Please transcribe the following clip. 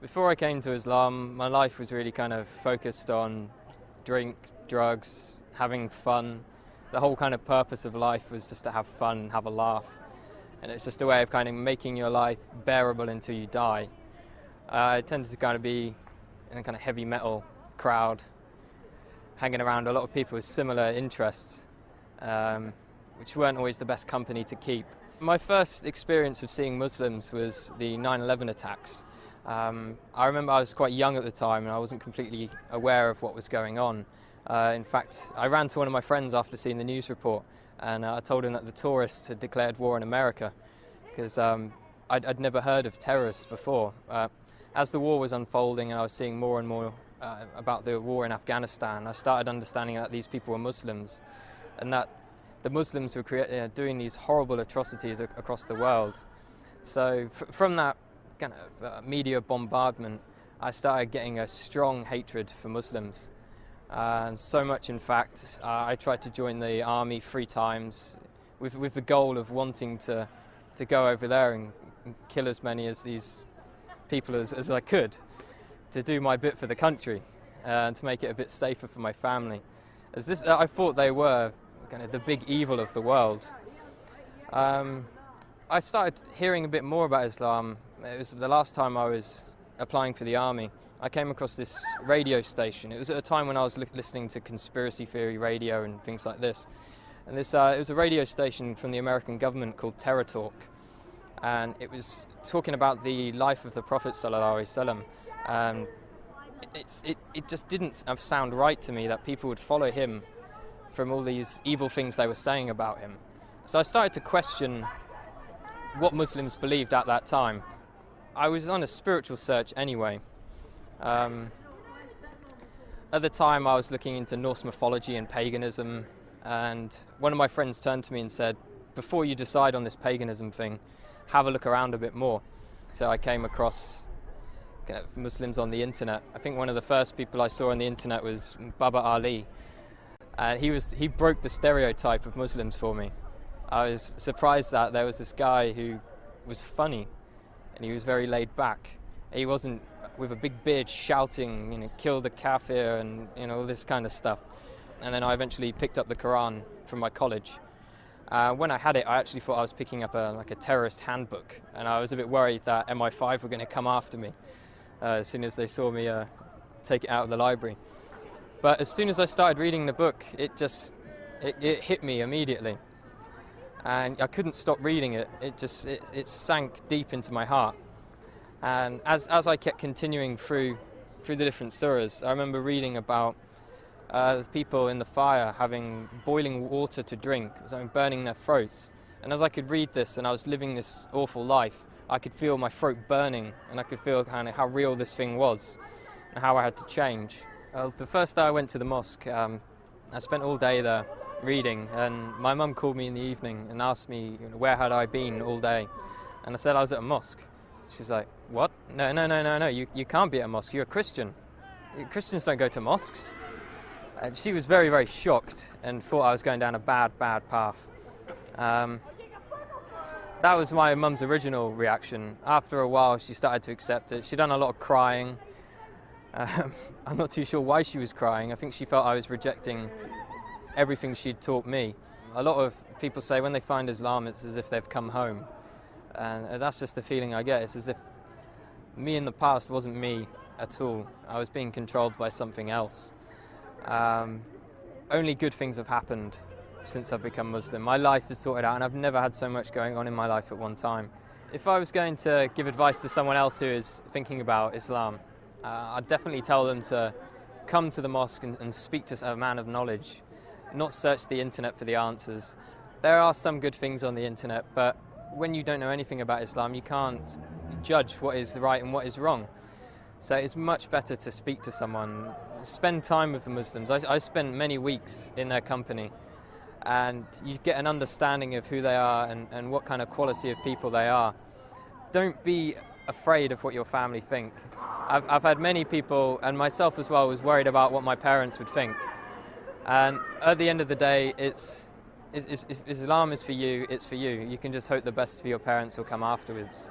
Before I came to Islam, my life was really kind of focused on drink, drugs, having fun. The whole kind of purpose of life was just to have fun, have a laugh. And it's just a way of kind of making your life bearable until you die. I tended to kind of be in a kind of heavy metal crowd, hanging around a lot of people with similar interests, which weren't always the best company to keep. My first experience of seeing Muslims was the 9/11 attacks. I remember I was quite young at the time and I wasn't completely aware of what was going on. In fact, I ran to one of my friends after seeing the news report and I told him that the tourists had declared war in America because I'd never heard of terrorists before. As the war was unfolding and I was seeing more and more about the war in Afghanistan, I started understanding that these people were Muslims and that the Muslims were doing these horrible atrocities across the world. So from that kind of media bombardment, I started getting a strong hatred for Muslims. So much, in fact, I tried to join the army 3 times with the goal of wanting to go over there and kill as many of these people as I could, to do my bit for the country and to make it a bit safer for my family. I thought they were kind of the big evil of the world. I started hearing a bit more about Islam. It was the last time I was applying for the army. I came across this radio station. It was at a time when I was listening to conspiracy theory radio and things like this. And it was a radio station from the American government called Terror Talk. And it was talking about the life of the Prophet ﷺ. It just didn't sound right to me that people would follow him from all these evil things they were saying about him. So I started to question what Muslims believed at that time. I was on a spiritual search anyway. At the time I was looking into Norse mythology and paganism, and one of my friends turned to me and said, before you decide on this paganism thing, have a look around a bit more. So I came across kind of Muslims on the internet. I think one of the first people I saw on the internet was Baba Ali. And he broke the stereotype of Muslims for me. I was surprised that there was this guy who was funny and he was very laid back. He wasn't with a big beard shouting, kill the kafir and all this kind of stuff. And then I eventually picked up the Quran from my college. When I had it, I actually thought I was picking up a terrorist handbook, and I was a bit worried that MI5 were going to come after me as soon as they saw me take it out of the library. But as soon as I started reading the book, it hit me immediately. And I couldn't stop reading it. It sank deep into my heart. And as I kept continuing through the different surahs, I remember reading about the people in the fire having boiling water to drink, burning their throats. And as I could read this and I was living this awful life, I could feel my throat burning and I could feel kind of how real this thing was and how I had to change. The first day I went to the mosque, I spent all day there reading, and my mum called me in the evening and asked me where had I been all day, and I said I was at a mosque. She's like, what? No, you can't be at a mosque, you're a Christian. Christians don't go to mosques. And she was very, very shocked and thought I was going down a bad path. That was my mum's original reaction. After a while she started to accept it. She'd done a lot of crying. I'm not too sure why she was crying. I think she felt I was rejecting everything she'd taught me. A lot of people say when they find Islam, it's as if they've come home. And that's just the feeling I get. It's as if me in the past wasn't me at all. I was being controlled by something else. Only good things have happened since I've become Muslim. My life is sorted out and I've never had so much going on in my life at one time. If I was going to give advice to someone else who is thinking about Islam, I'd definitely tell them to come to the mosque and speak to a man of knowledge, not search the internet for the answers. There are some good things on the internet, but when you don't know anything about Islam, you can't judge what is right and what is wrong. So it's much better to speak to someone, spend time with the Muslims. I spent many weeks in their company, and you get an understanding of who they are and what kind of quality of people they are. Don't be afraid of what your family think. I've had many people, and myself as well, was worried about what my parents would think. And at the end of the day, Islam is for you, it's for you. You can just hope the best for your parents will come afterwards.